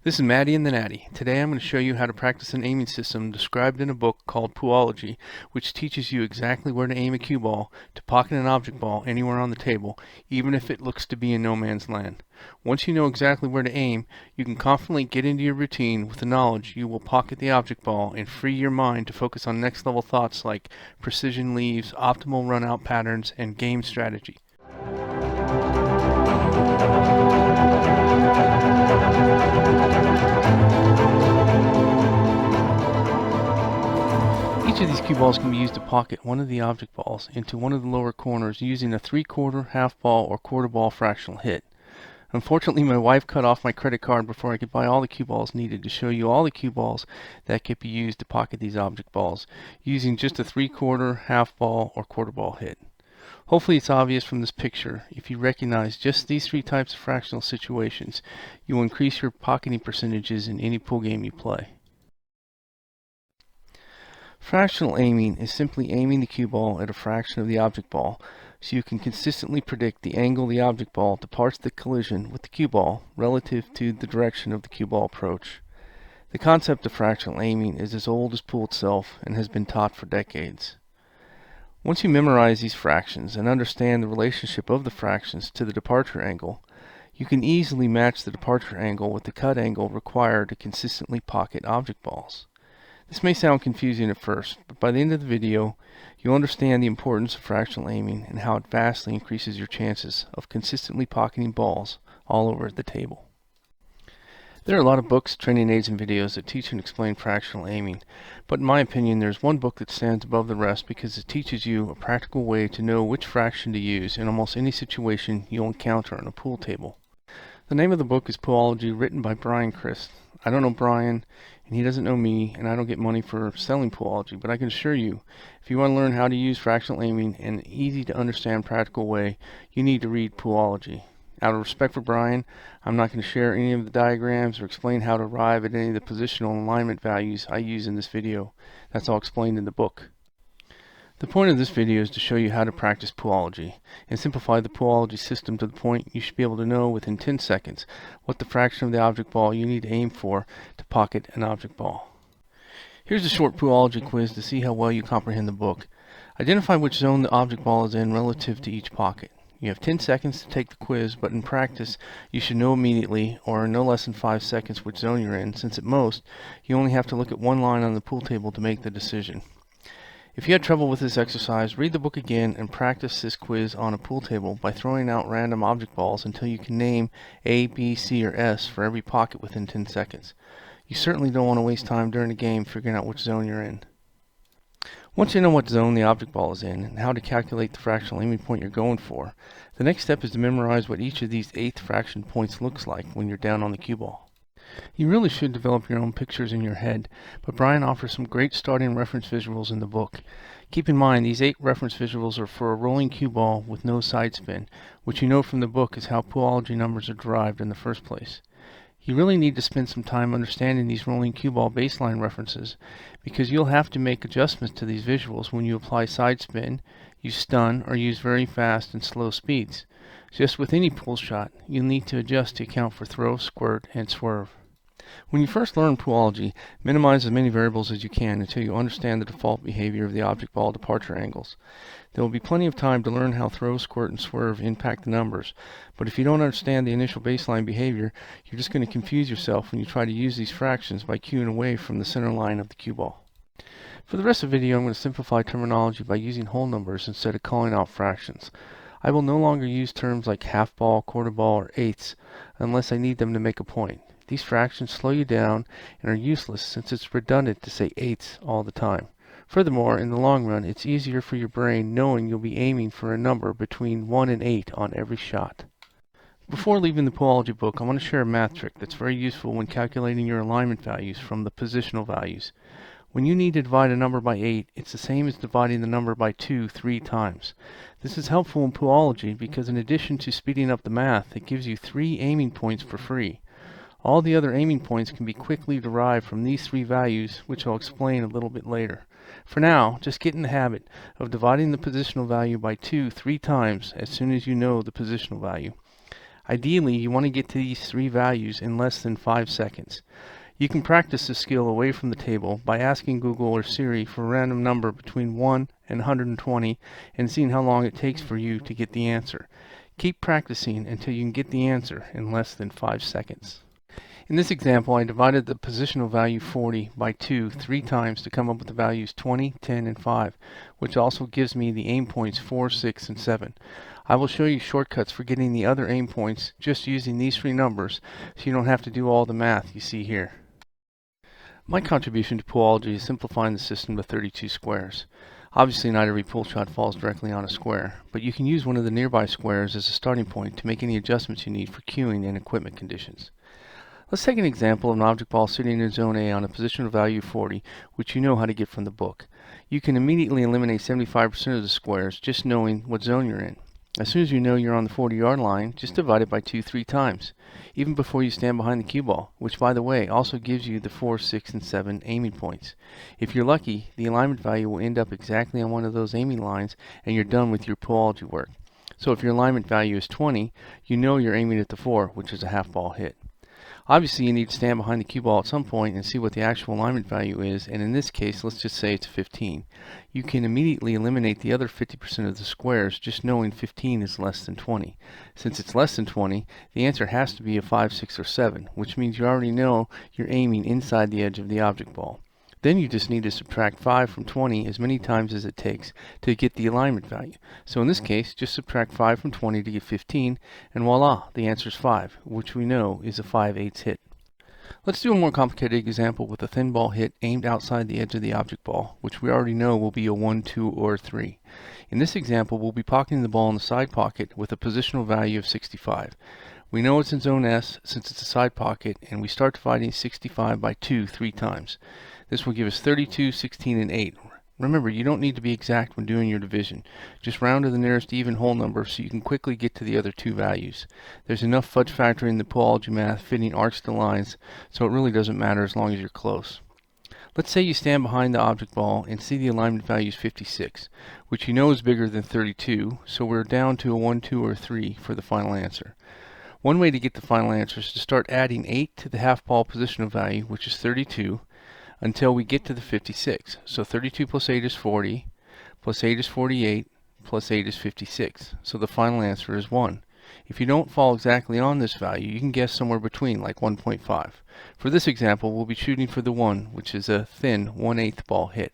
This is Maddie and the Natty. Today I'm going to show you how to practice an aiming system described in a book called Poology, which teaches you exactly where to aim a cue ball to pocket an object ball anywhere on the table, even if it looks to be in no man's land. Once you know exactly where to aim, you can confidently get into your routine with the knowledge you will pocket the object ball and free your mind to focus on next level thoughts like precision leaves, optimal run out patterns, and game strategy. Each of these cue balls can be used to pocket one of the object balls into one of the lower corners using a 3/4, half ball, or quarter ball fractional hit. Unfortunately, my wife cut off my credit card before I could buy all the cue balls needed to show you all the cue balls that could be used to pocket these object balls using just a 3/4, half ball, or quarter ball hit. Hopefully it's obvious from this picture. If you recognize just these three types of fractional situations, you will increase your pocketing percentages in any pool game you play. Fractional aiming is simply aiming the cue ball at a fraction of the object ball, so you can consistently predict the angle of the object ball departs the collision with the cue ball relative to the direction of the cue ball approach. The concept of fractional aiming is as old as pool itself and has been taught for decades. Once you memorize these fractions and understand the relationship of the fractions to the departure angle, you can easily match the departure angle with the cut angle required to consistently pocket object balls. This may sound confusing at first, but by the end of the video, you'll understand the importance of fractional aiming and how it vastly increases your chances of consistently pocketing balls all over the table. There are a lot of books, training aids, and videos that teach and explain fractional aiming, but in my opinion, there's one book that stands above the rest because it teaches you a practical way to know which fraction to use in almost any situation you'll encounter on a pool table. The name of the book is Poolology, written by Brian Crist. I don't know Brian, and he doesn't know me, and I don't get money for selling Poolology, but I can assure you, if you want to learn how to use fractional aiming in an easy to understand practical way, you need to read Poolology. Out of respect for Brian, I'm not going to share any of the diagrams or explain how to arrive at any of the positional alignment values I use in this video. That's all explained in the book. The point of this video is to show you how to practice Poolology and simplify the Poolology system to the point you should be able to know within 10 seconds what the fraction of the object ball you need to aim for to pocket an object ball. Here's a short Poolology quiz to see how well you comprehend the book. Identify which zone the object ball is in relative to each pocket. You have 10 seconds to take the quiz, but in practice you should know immediately or in no less than 5 seconds which zone you're in, since at most you only have to look at one line on the pool table to make the decision. If you had trouble with this exercise, read the book again and practice this quiz on a pool table by throwing out random object balls until you can name A, B, C, or S for every pocket within 10 seconds. You certainly don't want to waste time during the game figuring out which zone you're in. Once you know what zone the object ball is in and how to calculate the fractional aiming point you're going for, the next step is to memorize what each of these 8th fraction points looks like when you're down on the cue ball. You really should develop your own pictures in your head, but Brian offers some great starting reference visuals in the book. Keep in mind, these 8 reference visuals are for a rolling cue ball with no side spin, which you know from the book is how Poolology numbers are derived in the first place. You really need to spend some time understanding these rolling cue ball baseline references, because you'll have to make adjustments to these visuals when you apply side spin, use stun, or use very fast and slow speeds. Just with any pool shot, you'll need to adjust to account for throw, squirt, and swerve. When you first learn Poolology, minimize as many variables as you can until you understand the default behavior of the object ball departure angles. There will be plenty of time to learn how throw, squirt, and swerve impact the numbers, but if you don't understand the initial baseline behavior, you're just going to confuse yourself when you try to use these fractions by cueing away from the center line of the cue ball. For the rest of the video, I'm going to simplify terminology by using whole numbers instead of calling out fractions. I will no longer use terms like half ball, quarter ball, or eighths unless I need them to make a point. These fractions slow you down and are useless since it's redundant to say eighths all the time. Furthermore, in the long run, it's easier for your brain knowing you'll be aiming for a number between 1 and 8 on every shot. Before leaving the Poolology book, I want to share a math trick that's very useful when calculating your alignment values from the positional values. When you need to divide a number by 8, it's the same as dividing the number by 2 3 times. This is helpful in Poolology because in addition to speeding up the math, it gives you 3 aiming points for free. All the other aiming points can be quickly derived from these 3 values, which I'll explain a little bit later. For now, just get in the habit of dividing the positional value by 2 3 times as soon as you know the positional value. Ideally, you want to get to these three values in less than 5 seconds. You can practice this skill away from the table by asking Google or Siri for a random number between 1 and 120 and seeing how long it takes for you to get the answer. Keep practicing until you can get the answer in less than 5 seconds. In this example, I divided the positional value 40 by 2 3 times to come up with the values 20, 10, and 5, which also gives me the aim points 4, 6, and 7. I will show you shortcuts for getting the other aim points just using these three numbers, so you don't have to do all the math you see here. My contribution to Poology is simplifying the system to 32 squares. Obviously, not every pool shot falls directly on a square, but you can use one of the nearby squares as a starting point to make any adjustments you need for cueing and equipment conditions. Let's take an example of an object ball sitting in zone A on a positional value 40, which you know how to get from the book. You can immediately eliminate 75% of the squares just knowing what zone you're in. As soon as you know you're on the 40-yard line, just divide it by 2 3 times, even before you stand behind the cue ball, which by the way also gives you the 4, 6, and 7 aiming points. If you're lucky, the alignment value will end up exactly on one of those aiming lines and you're done with your Poology work. So if your alignment value is 20, you know you're aiming at the 4, which is a half ball hit. Obviously, you need to stand behind the cue ball at some point and see what the actual alignment value is, and in this case, let's just say it's 15. You can immediately eliminate the other 50% of the squares just knowing 15 is less than 20. Since it's less than 20, the answer has to be a 5, 6, or 7, which means you already know you're aiming inside the edge of the object ball. Then you just need to subtract 5 from 20 as many times as it takes to get the alignment value. So in this case, just subtract 5 from 20 to get 15, and voila, the answer is 5, which we know is a 5/8 hit. Let's do a more complicated example with a thin ball hit aimed outside the edge of the object ball, which we already know will be a 1, 2, or 3. In this example, we'll be pocketing the ball in the side pocket with a positional value of 65. We know it's in zone S since it's a side pocket, and we start dividing 65 by 2 3 times. This will give us 32, 16, and 8. Remember, you don't need to be exact when doing your division. Just round to the nearest even whole number so you can quickly get to the other two values. There's enough fudge factor in the Poology math fitting arcs to lines, so it really doesn't matter as long as you're close. Let's say you stand behind the object ball and see the alignment value is 56, which you know is bigger than 32, so we're down to a 1, 2, or 3 for the final answer. One way to get the final answer is to start adding 8 to the half ball positional value, which is 32, until we get to the 56. So 32 plus 8 is 40, plus 8 is 48, plus 8 is 56. So the final answer is 1. If you don't fall exactly on this value, you can guess somewhere between, like 1.5. For this example, we'll be shooting for the 1, which is a thin 1/8 ball hit.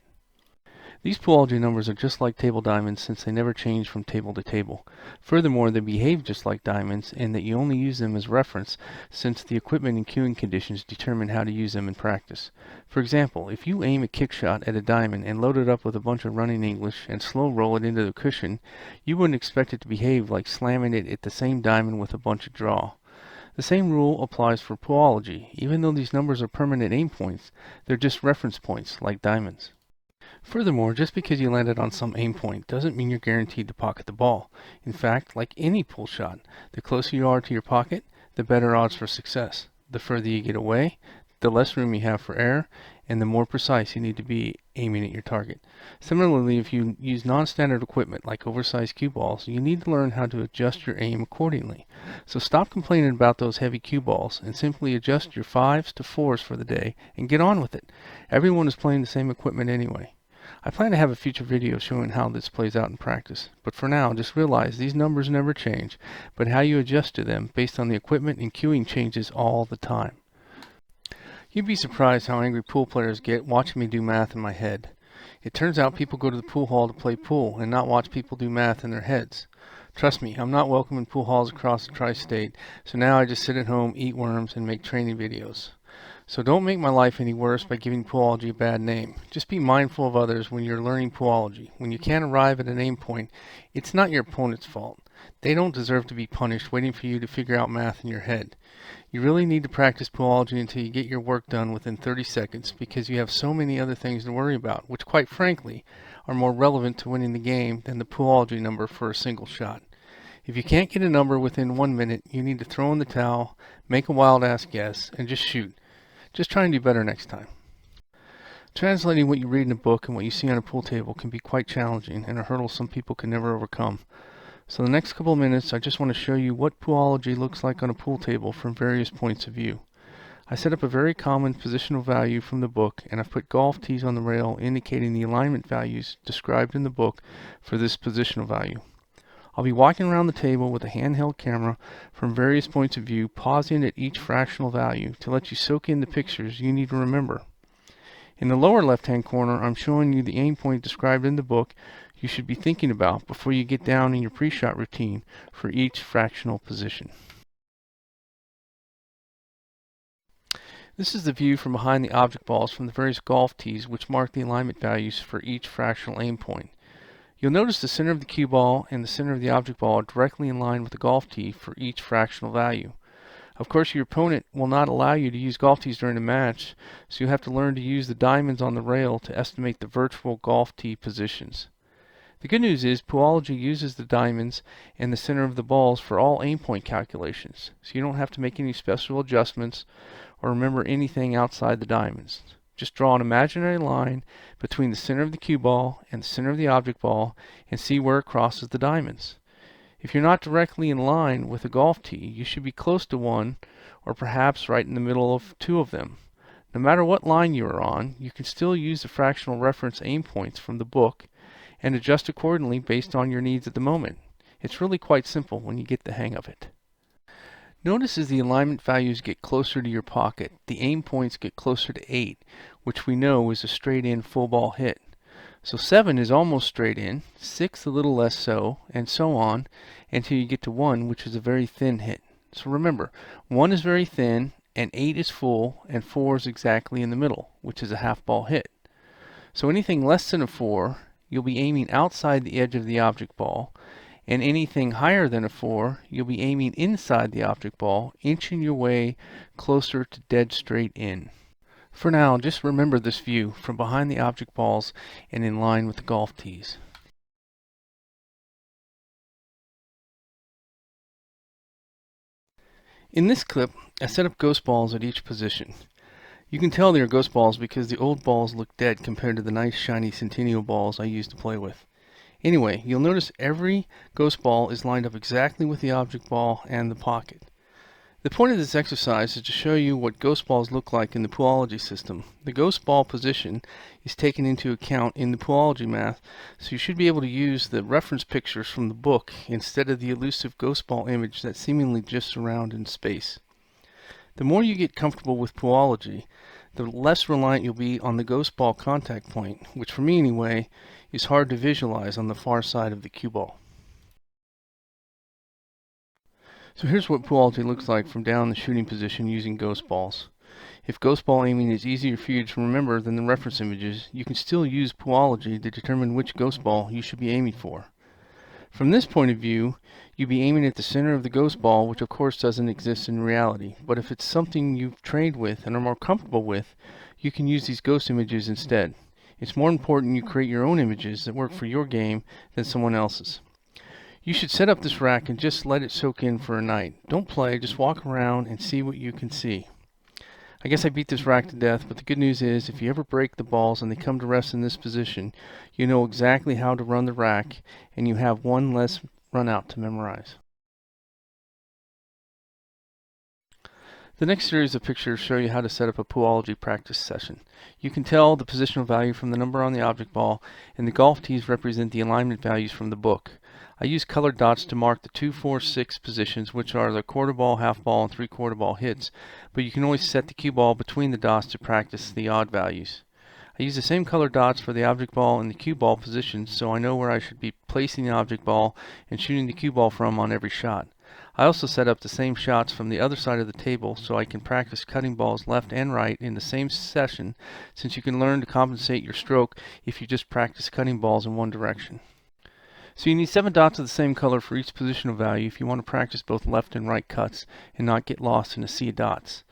These Poology numbers are just like table diamonds since they never change from table to table. Furthermore, they behave just like diamonds in that you only use them as reference since the equipment and cueing conditions determine how to use them in practice. For example, if you aim a kick shot at a diamond and load it up with a bunch of running English and slow roll it into the cushion, you wouldn't expect it to behave like slamming it at the same diamond with a bunch of draw. The same rule applies for Poology. Even though these numbers are permanent aim points, they're just reference points like diamonds. Furthermore, just because you landed on some aim point doesn't mean you're guaranteed to pocket the ball. In fact, like any pool shot, the closer you are to your pocket, the better odds for success. The further you get away, the less room you have for error, and the more precise you need to be aiming at your target. Similarly, if you use non-standard equipment like oversized cue balls, you need to learn how to adjust your aim accordingly. So stop complaining about those heavy cue balls and simply adjust your 5s to 4s for the day and get on with it. Everyone is playing the same equipment anyway. I plan to have a future video showing how this plays out in practice, but for now just realize these numbers never change, but how you adjust to them based on the equipment and cueing changes all the time. You'd be surprised how angry pool players get watching me do math in my head. It turns out people go to the pool hall to play pool and not watch people do math in their heads. Trust me, I'm not welcome in pool halls across the tri-state, so now I just sit at home, eat worms, and make training videos. So don't make my life any worse by giving Poology a bad name. Just be mindful of others when you're learning Poology. When you can't arrive at an aim point, it's not your opponent's fault. They don't deserve to be punished waiting for you to figure out math in your head. You really need to practice Poology until you get your work done within 30 seconds because you have so many other things to worry about, which quite frankly are more relevant to winning the game than the Poology number for a single shot. If you can't get a number within 1 minute, you need to throw in the towel, make a wild-ass guess, and just shoot. Just try and do better next time. Translating what you read in a book and what you see on a pool table can be quite challenging and a hurdle some people can never overcome. So the next couple of minutes, I just want to show you what Poolology looks like on a pool table from various points of view. I set up a very common positional value from the book, and I've put golf tees on the rail indicating the alignment values described in the book for this positional value. I'll be walking around the table with a handheld camera from various points of view, pausing at each fractional value to let you soak in the pictures you need to remember. In the lower left-hand corner, I'm showing you the aim point described in the book you should be thinking about before you get down in your pre-shot routine for each fractional position. This is the view from behind the object balls from the various golf tees which mark the alignment values for each fractional aim point. You'll notice the center of the cue ball and the center of the object ball are directly in line with the golf tee for each fractional value. Of course, your opponent will not allow you to use golf tees during the match, so you have to learn to use the diamonds on the rail to estimate the virtual golf tee positions. The good news is Poology uses the diamonds and the center of the balls for all aim point calculations, so you don't have to make any special adjustments or remember anything outside the diamonds. Just draw an imaginary line between the center of the cue ball and the center of the object ball and see where it crosses the diamonds. If you're not directly in line with a golf tee, you should be close to one, or perhaps right in the middle of two of them. No matter what line you are on, you can still use the fractional reference aim points from the book and adjust accordingly based on your needs at the moment. It's really quite simple when you get the hang of it. Notice as the alignment values get closer to your pocket, the aim points get closer to 8, which we know is a straight in full ball hit. So 7 is almost straight in, 6 a little less so, and so on, until you get to 1, which is a very thin hit. So remember, 1 is very thin, and 8 is full, and 4 is exactly in the middle, which is a half ball hit. So anything less than a 4, you'll be aiming outside the edge of the object ball, and anything higher than a 4, you'll be aiming inside the object ball, inching your way closer to dead straight in. For now, just remember this view from behind the object balls and in line with the golf tees. In this clip, I set up ghost balls at each position. You can tell they are ghost balls because the old balls look dead compared to the nice shiny Centennial balls I used to play with. Anyway, you'll notice every ghost ball is lined up exactly with the object ball and the pocket. The point of this exercise is to show you what ghost balls look like in the Poolology system. The ghost ball position is taken into account in the Poolology math, so you should be able to use the reference pictures from the book instead of the elusive ghost ball image that seemingly drifts around in space. The more you get comfortable with Poolology, the less reliant you'll be on the ghost ball contact point, which for me anyway, is hard to visualize on the far side of the cue ball. So here's what Poolology looks like from down the shooting position using ghost balls. If ghost ball aiming is easier for you to remember than the reference images, you can still use Poolology to determine which ghost ball you should be aiming for. From this point of view, you'd be aiming at the center of the ghost ball, which of course doesn't exist in reality. But if it's something you've trained with and are more comfortable with, you can use these ghost images instead. It's more important you create your own images that work for your game than someone else's. You should set up this rack and just let it soak in for a night. Don't play, just walk around and see what you can see. I guess I beat this rack to death, but the good news is if you ever break the balls and they come to rest in this position, you know exactly how to run the rack and you have one less run out to memorize. The next series of pictures show you how to set up a Poolology practice session. You can tell the positional value from the number on the object ball, and the golf tees represent the alignment values from the book. I use colored dots to mark the 2, 4, 6 positions, which are the quarter ball, half ball, and 3/4 ball hits, but you can always set the cue ball between the dots to practice the odd values. I use the same colored dots for the object ball and the cue ball positions, so I know where I should be placing the object ball and shooting the cue ball from on every shot. I also set up the same shots from the other side of the table so I can practice cutting balls left and right in the same session, since you can learn to compensate your stroke if you just practice cutting balls in one direction. So you need 7 dots of the same color for each positional value if you want to practice both left and right cuts and not get lost in a sea of dots.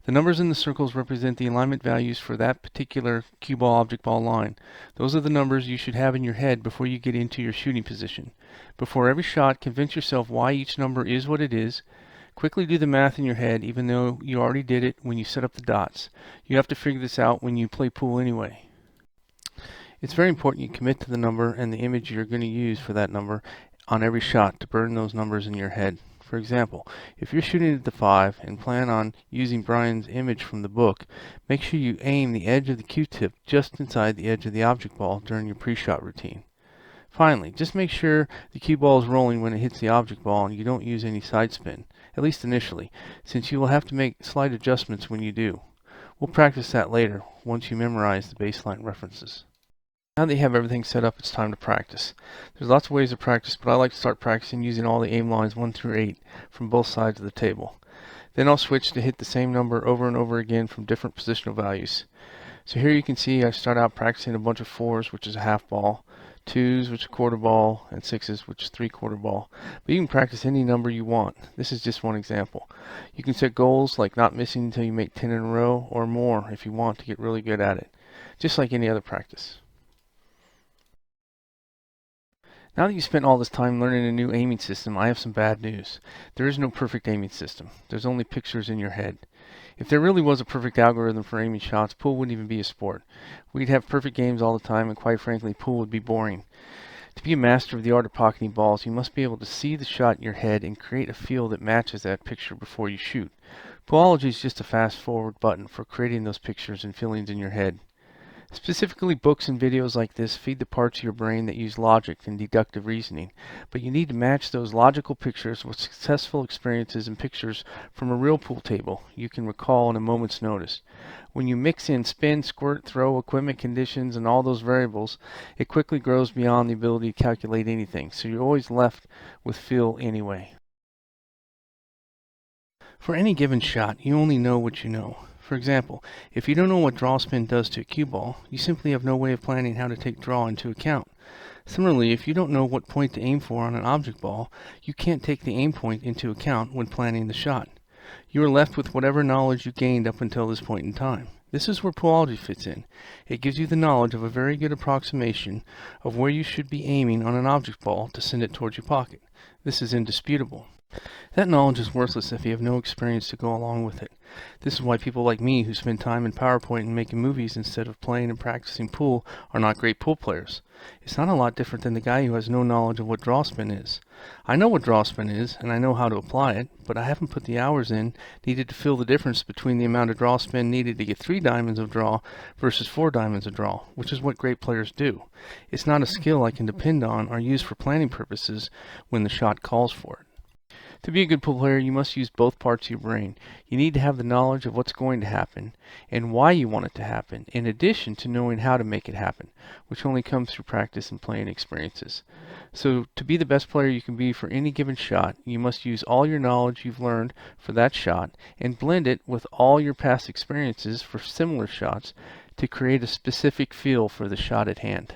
The numbers in the circles represent the alignment values for that particular cue ball object ball line. Those are the numbers you should have in your head before you get into your shooting position. Before every shot, convince yourself why each number is what it is. Quickly do the math in your head, even though you already did it when you set up the dots. You have to figure this out when you play pool anyway. It's very important you commit to the number and the image you're going to use for that number on every shot to burn those numbers in your head. For example, if you're shooting at the 5 and plan on using Brian's image from the book, make sure you aim the edge of the Q-tip just inside the edge of the object ball during your pre-shot routine. Finally, just make sure the cue ball is rolling when it hits the object ball and you don't use any side spin, at least initially, since you will have to make slight adjustments when you do. We'll practice that later, once you memorize the baseline references. Now that you have everything set up, it's time to practice. There's lots of ways to practice, but I like to start practicing using all the aim lines 1 through 8 from both sides of the table. Then I'll switch to hit the same number over and over again from different positional values. So here you can see I start out practicing a bunch of 4s, which is a half ball, 2s, which is a quarter ball, and 6s, which is 3/4 ball. But you can practice any number you want. This is just one example. You can set goals like not missing until you make 10 in a row or more if you want to get really good at it, just like any other practice. Now that you've spent all this time learning a new aiming system, I have some bad news. There is no perfect aiming system. There's only pictures in your head. If there really was a perfect algorithm for aiming shots, pool wouldn't even be a sport. We'd have perfect games all the time, and quite frankly, pool would be boring. To be a master of the art of pocketing balls, you must be able to see the shot in your head and create a feel that matches that picture before you shoot. Poology is just a fast-forward button for creating those pictures and feelings in your head. Specifically, books and videos like this feed the parts of your brain that use logic and deductive reasoning, but you need to match those logical pictures with successful experiences and pictures from a real pool table you can recall in a moment's notice. When you mix in spin, squirt, throw, equipment conditions, and all those variables, it quickly grows beyond the ability to calculate anything, so you're always left with feel anyway. For any given shot, you only know what you know. For example, if you don't know what draw spin does to a cue ball, you simply have no way of planning how to take draw into account. Similarly, if you don't know what point to aim for on an object ball, you can't take the aim point into account when planning the shot. You are left with whatever knowledge you gained up until this point in time. This is where Poology fits in. It gives you the knowledge of a very good approximation of where you should be aiming on an object ball to send it towards your pocket. This is indisputable. That knowledge is worthless if you have no experience to go along with it. This is why people like me who spend time in PowerPoint and making movies instead of playing and practicing pool are not great pool players. It's not a lot different than the guy who has no knowledge of what draw spin is. I know what draw spin is, and I know how to apply it, but I haven't put the hours in needed to feel the difference between the amount of draw spin needed to get 3 diamonds of draw versus 4 diamonds of draw, which is what great players do. It's not a skill I can depend on or use for planning purposes when the shot calls for it. To be a good pool player, you must use both parts of your brain. You need to have the knowledge of what's going to happen and why you want it to happen, in addition to knowing how to make it happen, which only comes through practice and playing experiences. So, to be the best player you can be for any given shot, you must use all your knowledge you've learned for that shot and blend it with all your past experiences for similar shots to create a specific feel for the shot at hand.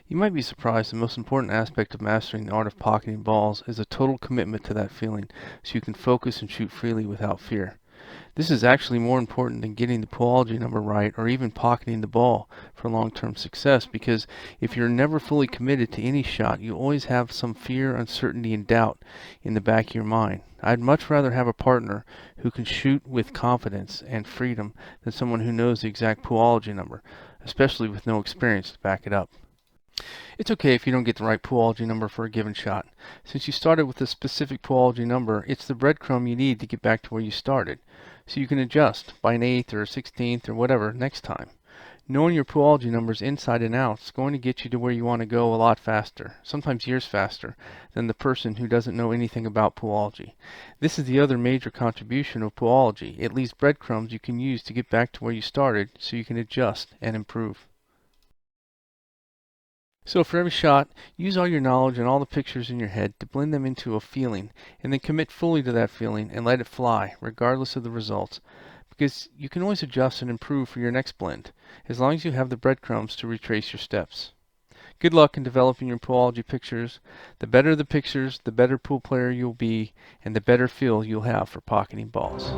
You might be surprised the most important aspect of mastering the art of pocketing balls is a total commitment to that feeling, so you can focus and shoot freely without fear. This is actually more important than getting the Poology number right or even pocketing the ball for long-term success, because if you're never fully committed to any shot, you always have some fear, uncertainty, and doubt in the back of your mind. I'd much rather have a partner who can shoot with confidence and freedom than someone who knows the exact Poology number, especially with no experience to back it up. It's okay if you don't get the right Poology number for a given shot. Since you started with a specific Poology number, it's the breadcrumb you need to get back to where you started, so you can adjust by an 1/8 or a 1/16 or whatever next time. Knowing your Poology numbers inside and out is going to get you to where you want to go a lot faster, sometimes years faster, than the person who doesn't know anything about Poology. This is the other major contribution of Poology. It leaves breadcrumbs you can use to get back to where you started so you can adjust and improve. So for every shot, use all your knowledge and all the pictures in your head to blend them into a feeling, and then commit fully to that feeling and let it fly, regardless of the results, because you can always adjust and improve for your next blend, as long as you have the breadcrumbs to retrace your steps. Good luck in developing your Poology pictures. The better the pictures, the better pool player you'll be, and the better feel you'll have for pocketing balls.